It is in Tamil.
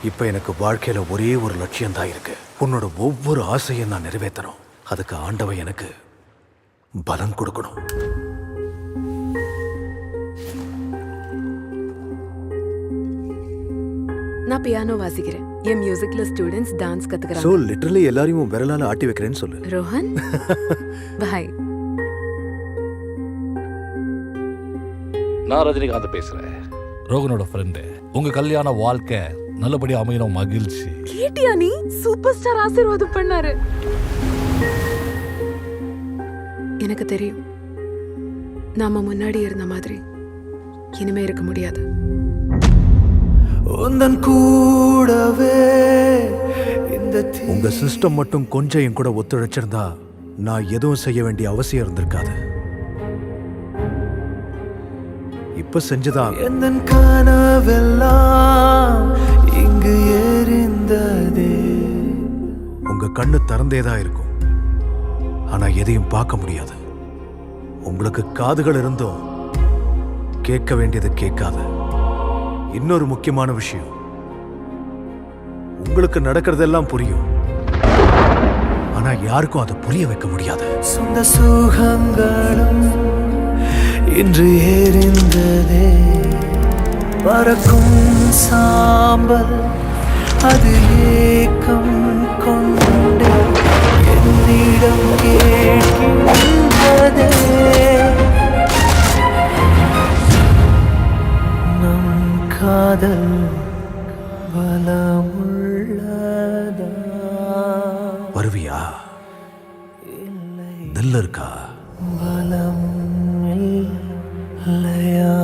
இப்ப எனக்கு வாழ்க்கையில ஒரே ஒரு லட்சியம் தான் இருக்கு. உன்னோட ஒவ்வொரு ஆசையும் நான் நிறைவேற்றணும். அதுக்கு ஆண்டவன் எனக்கு பலம் கொடுக்கணும். நான் பியானோ வாசிக்கிறேன். என் மியூசிக்ல ஸ்டூடெண்ட்ஸ் டான்ஸ் சோ கத்துக்கறாங்க. லிட்டரலி எல்லாரையும் விரலால ஆட்டி வைக்கிறேன்னு சொல்லு. ரோஹன் பாய். நான் ரஜினிகாந்த் பேசுறேன், ரோகனோட ஃப்ரெண்டு. உங்க கல்யாண வாழ்க்கை நல்லபடியா அமையணும். மகிழ்ச்சி. கேட்டியா நீ? சூப்பர் ஸ்டார் ஆசீர்வாதம் பண்ணாரு. எனக்கு தெரியும், நாம முன்னாடி இருந்த மாதிரி இனிமே இருக்க முடியாது. உங்க சிஸ்டம் மட்டும் கொஞ்சம் என் கூட ஒத்துழைச்சிருந்தா நான் எதுவும் செய்ய வேண்டிய அவசியம் இருந்திருக்காது. இப்ப செஞ்சுதான். இங்கு எரிந்ததே. உங்க கண்ணு திறந்தேதான் இருக்கும், ஆனா எதையும் பார்க்க முடியாது. உங்களுக்கு காதுகள் இருந்தும் கேட்க வேண்டியது கேட்காது. இன்னொரு முக்கியமான விஷயம், உங்களுக்கு நடக்கிறதெல்லாம் புரியும், ஆனா யாருக்கும் அதை புரிய வைக்க முடியாது. சொந்த சுகங்களும் இன்று எரிந்ததே. பறக்கும் சாம்பல் அது ஏக்கம் கொண்டு என்னிடம் கேட்கின்றதே. நம் காதல் பலமுள்ளதா? வருவியா? நெல் இருக்கா? பலம் இல்லையா?